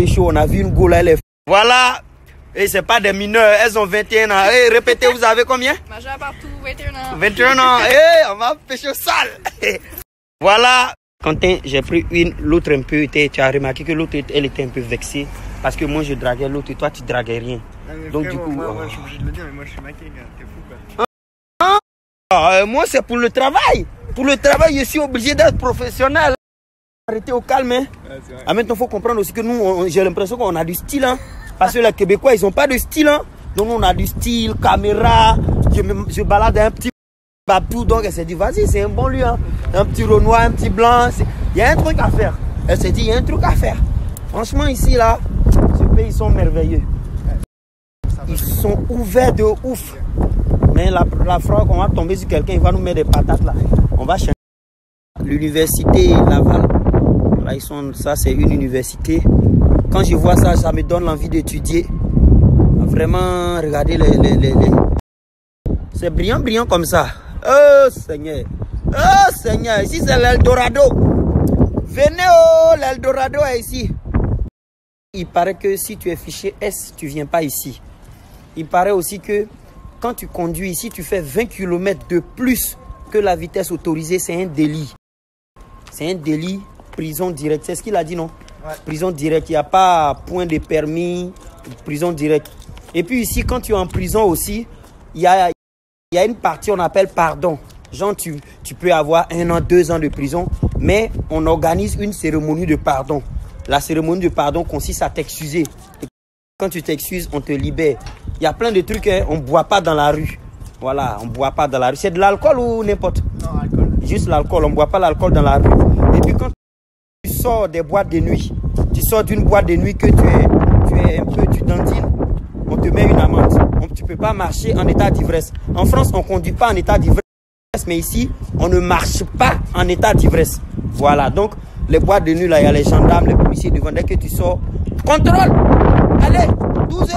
pécho, on a vu une goule, elle est... Voilà. Et c'est pas des mineurs, elles ont 21 ans. Hey, répétez, vous avez combien? Majeur partout, 21 ans. 21 ans. Hey, on va pécho sale. Voilà. Quentin, j'ai pris une, l'autre un peu, tu as remarqué que l'autre, elle était un peu vexée. Parce que moi, je draguais l'autre et toi, tu draguais rien. Donc frère, du coup... moi, je suis obligé de le dire, mais moi, je suis maqué, gars. T'es fou, quoi. Moi, c'est pour le travail. Pour le travail, je suis obligé d'être professionnel. Arrêtez au calme. Hein. Ouais, maintenant, il faut comprendre aussi que nous, j'ai l'impression qu'on a du style. Hein. Parce que les Québécois, ils n'ont pas de style. Hein. Donc, nous, on a du style, caméra. Je balade un petit babou. Donc, elle s'est dit, vas-y, c'est un bon lieu. Hein. Un petit Renoir, un petit blanc. Il y a un truc à faire. Elle s'est dit, il y a un truc à faire. Franchement, ici, là, ce pays, ils sont merveilleux. Ils sont ouverts de ouf. Mais la fois qu'on va tomber sur quelqu'un, il va nous mettre des patates là. On va chercher l'université Laval. Là, ils sont, ça, c'est une université. Quand je vois ça, ça me donne l'envie d'étudier. Vraiment, regardez les... C'est brillant, brillant comme ça. Oh Seigneur. Oh Seigneur. Ici, c'est l'Eldorado. Venez, oh, l'Eldorado est ici. Il paraît que si tu es fiché S, tu ne viens pas ici. Il paraît aussi que quand tu conduis ici, tu fais 20 km de plus que la vitesse autorisée. C'est un délit. C'est un délit. Prison directe. C'est ce qu'il a dit, non? Ouais. Prison directe. Il n'y a pas point de permis. Prison directe. Et puis ici, quand tu es en prison aussi, il y a une partie on appelle pardon. Genre, tu peux avoir 1 an, 2 ans de prison. Mais on organise une cérémonie de pardon. La cérémonie de pardon consiste à t'excuser. Quand tu t'excuses, on te libère. Il y a plein de trucs, hein, on ne boit pas dans la rue. Voilà, on ne boit pas dans la rue. C'est de l'alcool ou n'importe? Non, alcool. Juste l'alcool, on ne boit pas l'alcool dans la rue. Et puis quand tu sors des boîtes de nuit, tu sors d'une boîte de nuit que tu dandines, on te met une amende. Tu ne peux pas marcher en état d'ivresse. En France, on ne conduit pas en état d'ivresse, mais ici, on ne marche pas en état d'ivresse. Voilà, donc les boîtes de nuit, là, il y a les gendarmes, les policiers devant. Dès que tu sors, contrôle. Allez, 12 €.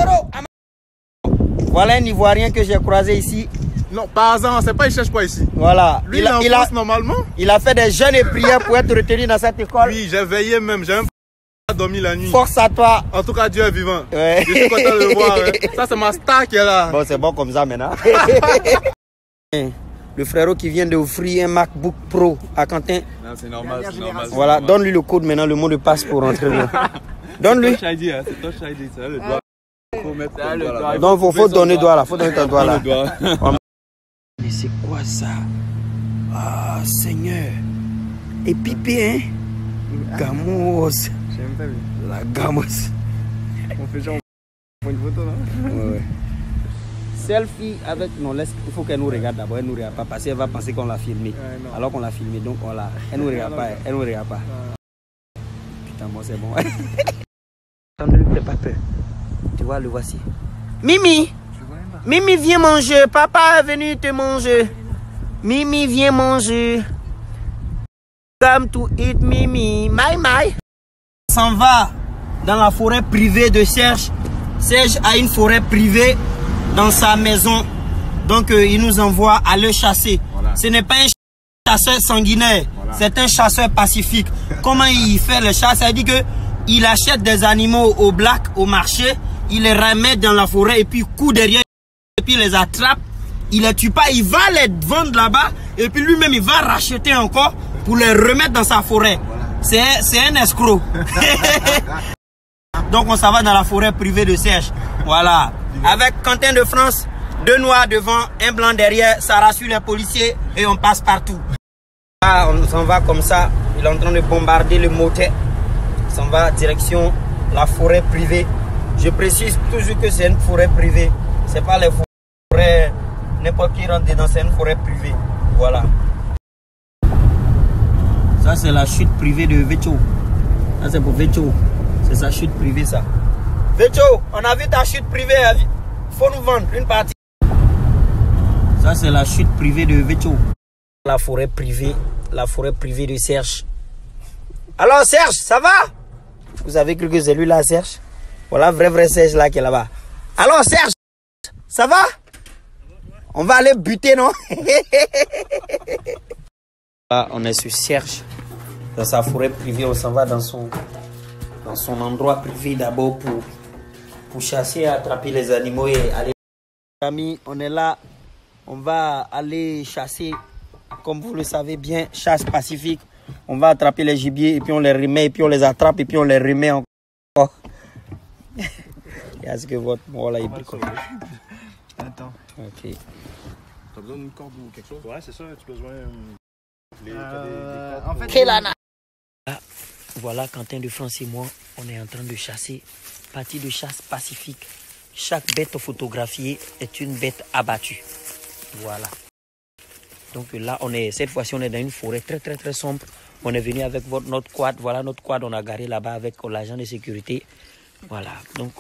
Voilà un Ivoirien que j'ai croisé ici. Non, par hasard, c'est pas, il cherche pas ici. Voilà. Lui, il a normalement. Il a fait des jeûnes et prières pour être retenu dans cette école. Oui, j'ai veillé même. J'ai même pas dormi la nuit. Force à toi. En tout cas, Dieu est vivant. Ouais. Je suis content de le voir. Ouais. Ça, c'est ma star qui est là. Bon, c'est bon comme ça maintenant. Le frérot qui vient d'offrir un MacBook Pro à Quentin. Non, c'est normal, c'est normal. Voilà, donne-lui le code maintenant, le mot de passe pour rentrer. Donne-lui. C'est Touch ID, c'est le doigt. Donc, il faut donner doigt là. Faut donner ton doigt là. Mais c'est quoi ça? Ah, Seigneur. Et pipé, hein? Gamos. J'ai même pas vu. La gamos. On fait genre une photo, non? Ouais. Selfie avec... Non, laisse... il faut qu'elle nous regarde d'abord. Elle ne nous regarde pas parce qu'elle va penser qu'on l'a filmé. Alors qu'on l'a filmé, donc on l'a... Elle ne nous regarde pas. Elle ne nous regarde pas. Putain, moi c'est bon. Ça ne lui fait pas peur. Tu vois, le voici. Mimi! Mimi, viens manger. Papa est venu te manger. Mimi, viens manger. Come to eat, Mimi. My, my. On s'en va dans la forêt privée de Serge. Serge a une forêt privée dans sa maison. Donc, il nous envoie à le chasser. Voilà. Ce n'est pas un chasseur sanguinaire. Voilà. C'est un chasseur pacifique. Comment il fait le chasse? Ça veut dire qu'il achète des animaux au black, au marché. Il les remet dans la forêt et puis court derrière. Et puis il les attrape. Il les tue pas. Il va les vendre là-bas. Et puis lui-même, il va racheter encore pour les remettre dans sa forêt. Voilà. C'est un escroc. Donc on s'en va dans la forêt privée de Serge. Voilà. Avec Quentin de France, 2 noirs devant, un blanc derrière. Ça rassure les policiers et on passe partout. Là, on s'en va comme ça. Il est en train de bombarder le motet. On s'en va direction la forêt privée. Je précise toujours que c'est une forêt privée. C'est pas les forêts. N'importe qui rentre dedans, c'est une forêt privée. Voilà. Ça, c'est la chute privée de Vecho. Ça, c'est pour Vecho. C'est sa chute privée, ça. Vecho, on a vu ta chute privée. Faut nous vendre une partie. Ça, c'est la chute privée de Vecho. La forêt privée de Serge. Alors, Serge, ça va? Vous avez cru que c'est lui là, Serge? Voilà, vrai Serge là qui est là-bas. Alors, Serge, ça va? On va aller buter, non? Là, on est sur Serge. Dans sa forêt privée, on s'en va dans son... dans son endroit privé d'abord pour chasser et attraper les animaux et aller. Amis, on est là, on va aller chasser, comme vous le savez bien, chasse pacifique. On va attraper les gibiers et puis on les remet, et puis on les attrape et puis on les remet encore. Est-ce que votre mot là est plus cool? Attends. Ok. T'as besoin d'une corde ou quelque chose? Ouais, c'est ça, tu as besoin. En fait, Voilà, Quentin de France et moi, on est en train de chasser. Partie de chasse pacifique. Chaque bête photographiée est une bête abattue. Voilà. Donc là, cette fois-ci, on est dans une forêt très, très, très sombre. On est venu avec notre quad. Voilà notre quad, on a garé là-bas avec l'agent de sécurité. Voilà. Donc,